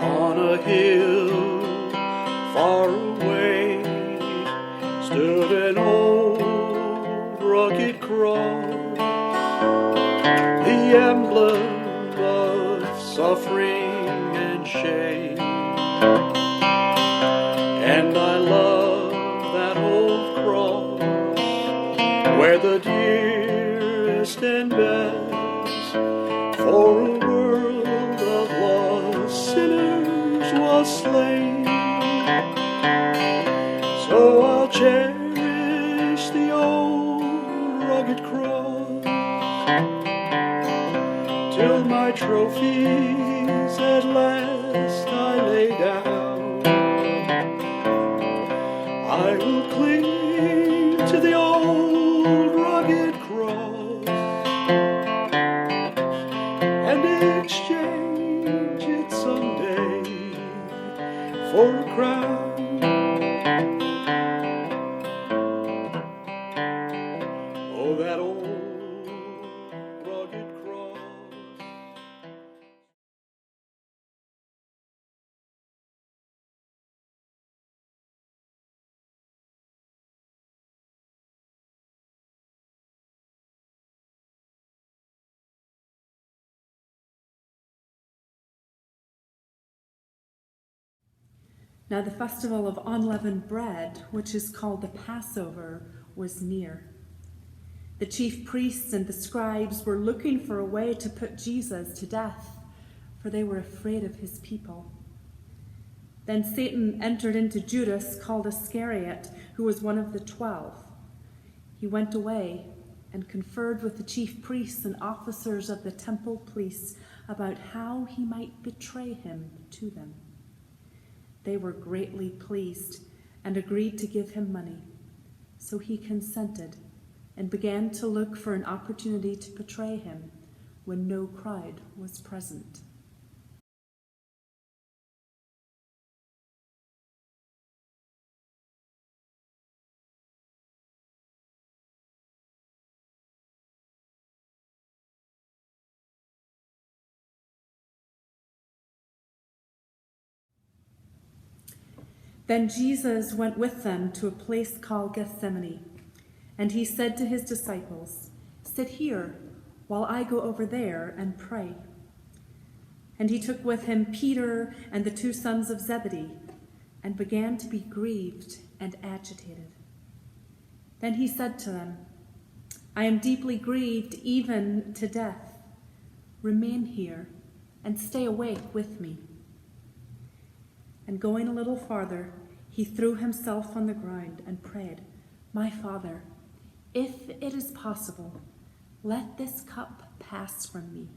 On a hill far away stood an old rugged cross, the emblem of suffering and shame. And I love that old cross, where the dearest and best for a world of lost sinners was slain. So I'll cherish the old rugged cross till my trophies at last I lay down. I will cling to the old rugged cross and exchange it someday for a crown. Oh, that old rugged cross. Now the festival of unleavened bread, which is called the Passover, was near. The chief priests and the scribes were looking for a way to put Jesus to death, for they were afraid of his people. Then Satan entered into Judas, called Iscariot, who was one of the 12. He went away and conferred with the chief priests and officers of the temple police about how he might betray him to them. They were greatly pleased and agreed to give him money. So he consented and began to look for an opportunity to betray him when no crowd was present. Then Jesus went with them to a place called Gethsemane, and he said to his disciples, "Sit here while I go over there and pray." And he took with him Peter and the 2 sons of Zebedee, and began to be grieved and agitated. Then he said to them, "I am deeply grieved, even to death. Remain here and stay awake with me." And going a little farther, he threw himself on the ground and prayed, "My Father, if it is possible, let this cup pass from me.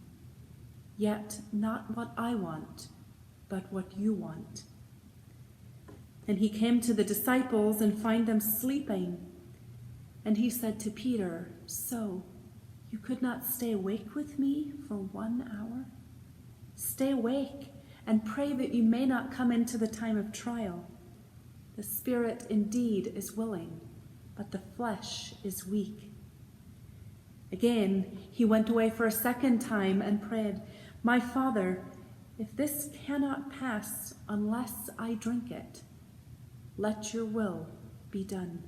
Yet not what I want, but what you want." And he came to the disciples and found them sleeping. And he said to Peter, "So you could not stay awake with me for 1 hour? Stay awake and pray that you may not come into the time of trial. The spirit indeed is willing, but the flesh is weak." Again, he went away for a second time and prayed, "My Father, if this cannot pass unless I drink it, let your will be done."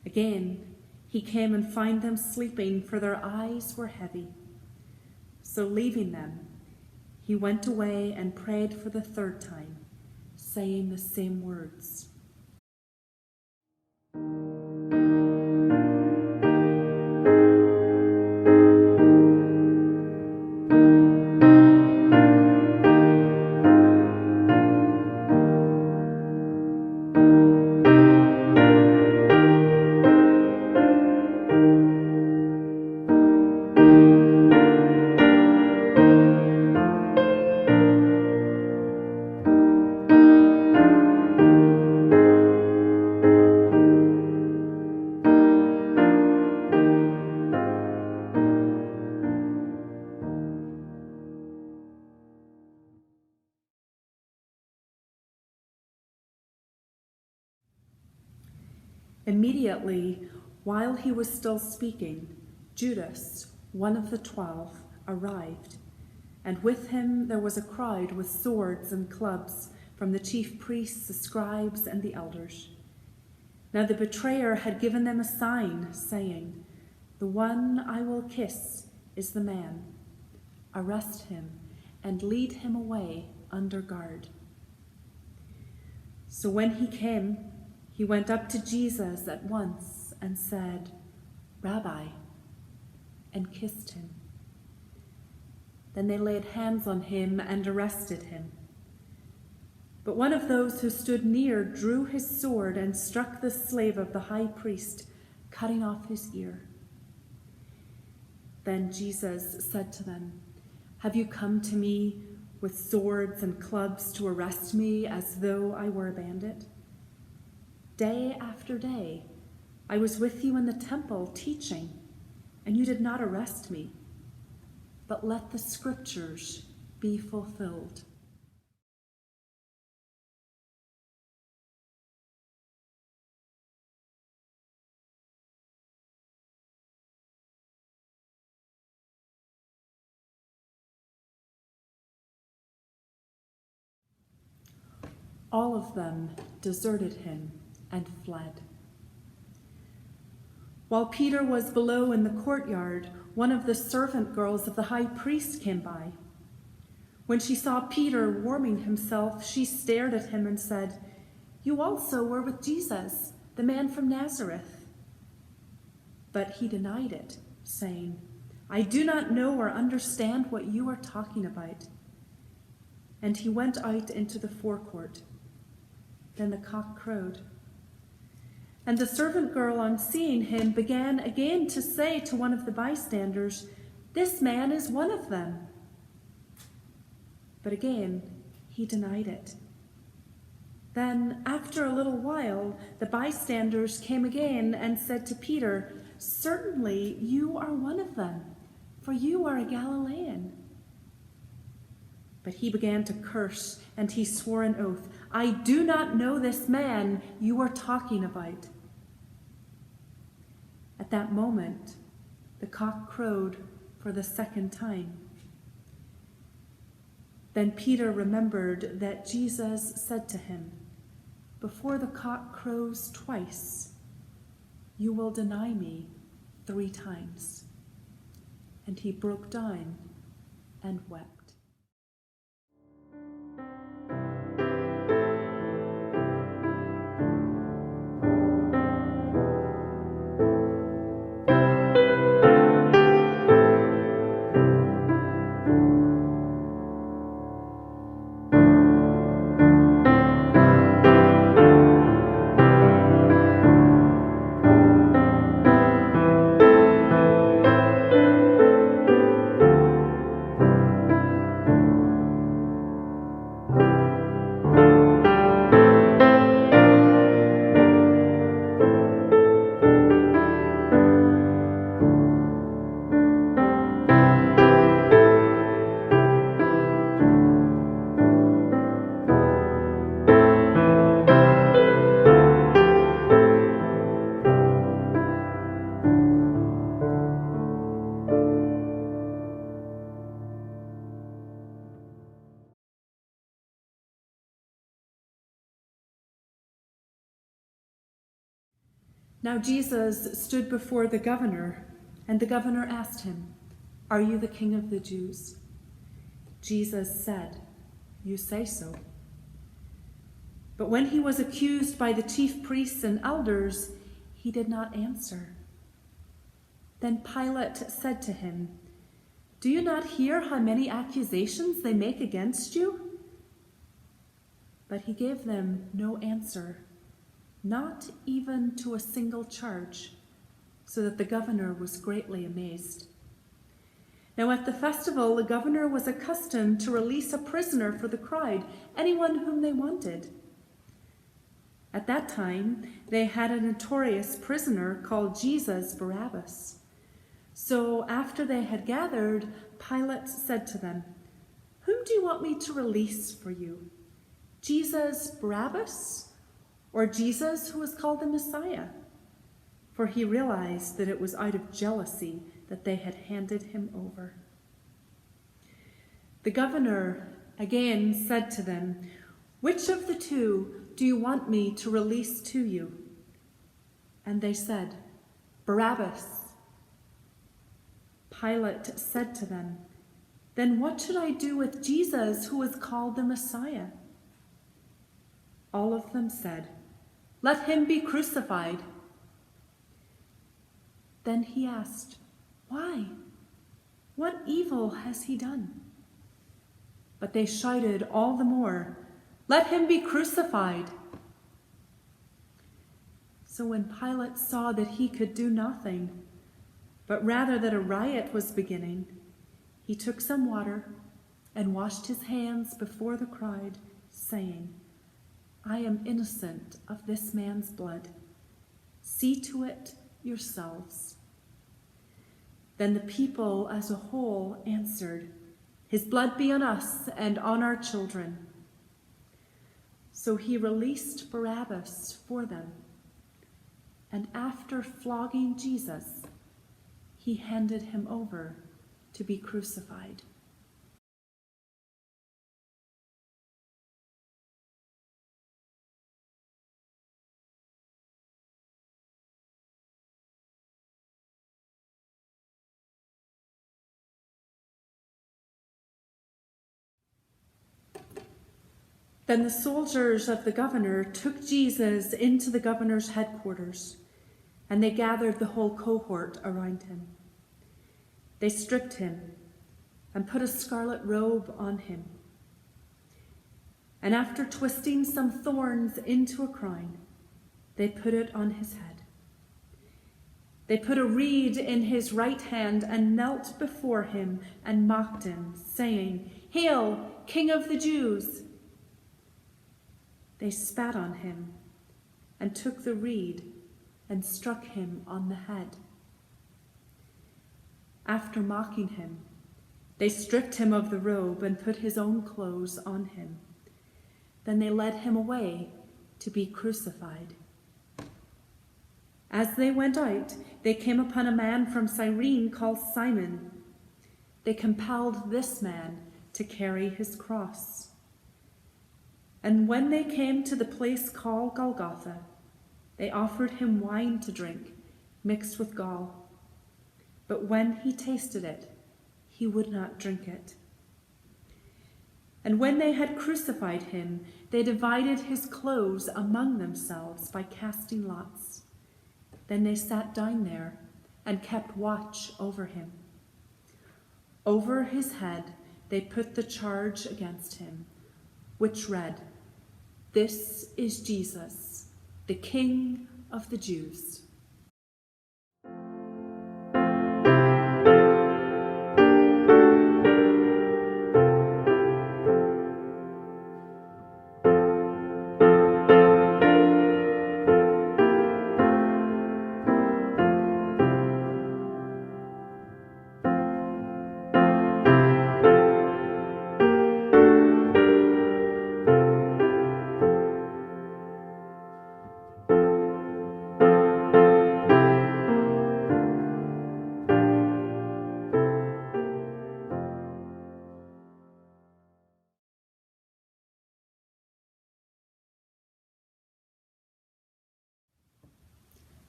Again, he came and found them sleeping, for their eyes were heavy. So leaving them, he went away and prayed for the 3rd time, saying the same words. Immediately, while he was still speaking, Judas, one of the 12, arrived, and with him there was a crowd with swords and clubs from the chief priests, the scribes, and the elders. Now the betrayer had given them a sign, saying, "The one I will kiss is the man. Arrest him and lead him away under guard." So when he came, he went up to Jesus at once and said, "Rabbi," and kissed him. Then they laid hands on him and arrested him. But one of those who stood near drew his sword and struck the slave of the high priest, cutting off his ear. Then Jesus said to them, "Have you come to me with swords and clubs to arrest me as though I were a bandit? Day after day I was with you in the temple teaching, and you did not arrest me. But let the scriptures be fulfilled." All of them deserted him and fled. While Peter was below in the courtyard, one of the servant girls of the high priest came by. When she saw Peter warming himself, she stared at him and said, "You also were with Jesus, the man from Nazareth." But he denied it, saying, "I do not know or understand what you are talking about." And he went out into the forecourt. Then the cock crowed. And the servant girl, on seeing him, began again to say to one of the bystanders, "This man is one of them." But again he denied it. Then, after a little while, the bystanders came again and said to Peter, "Certainly you are one of them, for you are a Galilean." But he began to curse, and he swore an oath, "I do not know this man you are talking about." At that moment, the cock crowed for the second time. Then Peter remembered that Jesus said to him, "Before the cock crows twice, you will deny me 3 times." And he broke down and wept. Now Jesus stood before the governor, and the governor asked him, "Are you the king of the Jews?" Jesus said, "You say so." But when he was accused by the chief priests and elders, he did not answer. Then Pilate said to him, "Do you not hear how many accusations they make against you?" But he gave them no answer, not even to a single charge, so that the governor was greatly amazed. Now at the festival, the governor was accustomed to release a prisoner for the crowd, anyone whom they wanted. At that time, they had a notorious prisoner called Jesus Barabbas. So after they had gathered, Pilate said to them, "Whom do you want me to release for you? Jesus Barabbas, or Jesus who was called the Messiah?" For he realized that it was out of jealousy that they had handed him over. The governor again said to them, "Which of the two do you want me to release to you?" And they said, "Barabbas." Pilate said to them, "Then what should I do with Jesus, who is called the Messiah?" All of them said, "Let him be crucified." Then he asked, "Why? What evil has he done?" But they shouted all the more, "Let him be crucified." So when Pilate saw that he could do nothing, but rather that a riot was beginning, he took some water and washed his hands before the crowd, saying, "I am innocent of this man's blood. See to it yourselves." Then the people as a whole answered, "His blood be on us and on our children." So he released Barabbas for them, and after flogging Jesus, he handed him over to be crucified. Then the soldiers of the governor took Jesus into the governor's headquarters, and they gathered the whole cohort around him. They stripped him and put a scarlet robe on him. And after twisting some thorns into a crown, they put it on his head. They put a reed in his right hand and knelt before him and mocked him, saying, "Hail, King of the Jews!" They spat on him and took the reed and struck him on the head. After mocking him, they stripped him of the robe and put his own clothes on him. Then they led him away to be crucified. As they went out, they came upon a man from Cyrene called Simon. They compelled this man to carry his cross. And when they came to the place called Golgotha, they offered him wine to drink, mixed with gall. But when he tasted it, he would not drink it. And when they had crucified him, they divided his clothes among themselves by casting lots. Then they sat down there and kept watch over him. Over his head they put the charge against him, which read, "This is Jesus, the King of the Jews."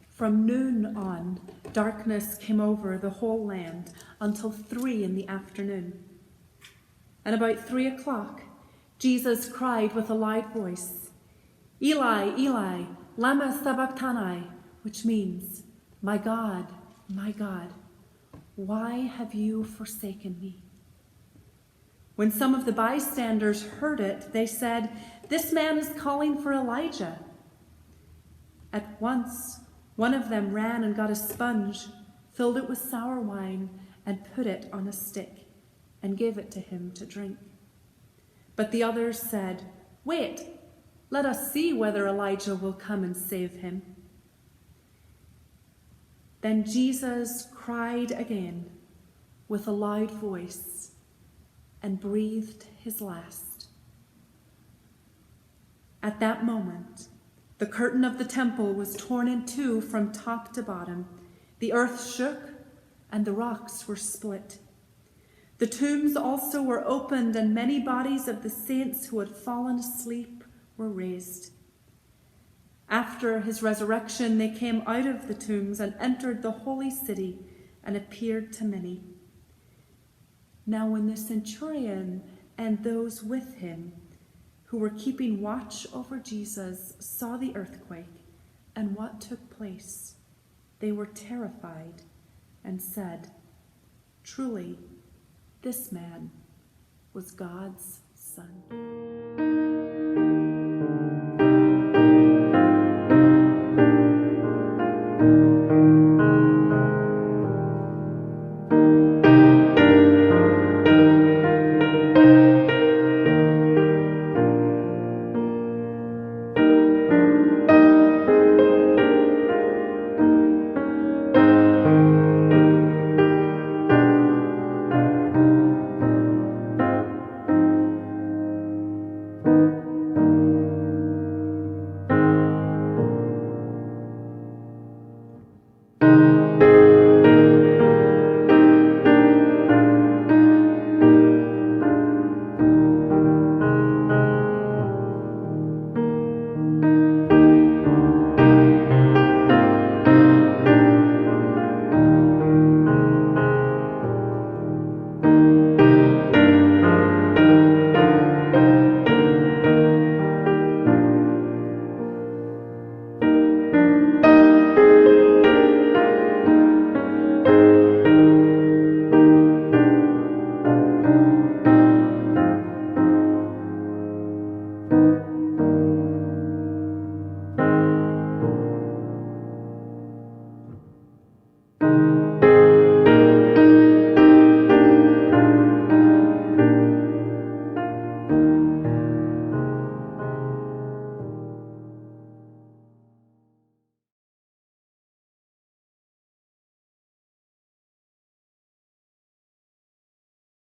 From noon on, darkness came over the whole land until 3 p.m. And about 3 o'clock, Jesus cried with a loud voice, "Eli, Eli, lama sabachthani," which means, my God, why have you forsaken me?" When some of the bystanders heard it, they said, "This man is calling for Elijah." At once, one of them ran and got a sponge, filled it with sour wine, and put it on a stick, and gave it to him to drink. But the others said, "Wait, let us see whether Elijah will come and save him." Then Jesus cried again with a loud voice and breathed his last. At that moment, the curtain of the temple was torn in two from top to bottom. The earth shook and the rocks were split. The tombs also were opened, and many bodies of the saints who had fallen asleep were raised. After his resurrection, they came out of the tombs and entered the holy city and appeared to many. Now when the centurion and those with him who were keeping watch over Jesus saw the earthquake and what took place, they were terrified and said, "Truly, this man was God's Son."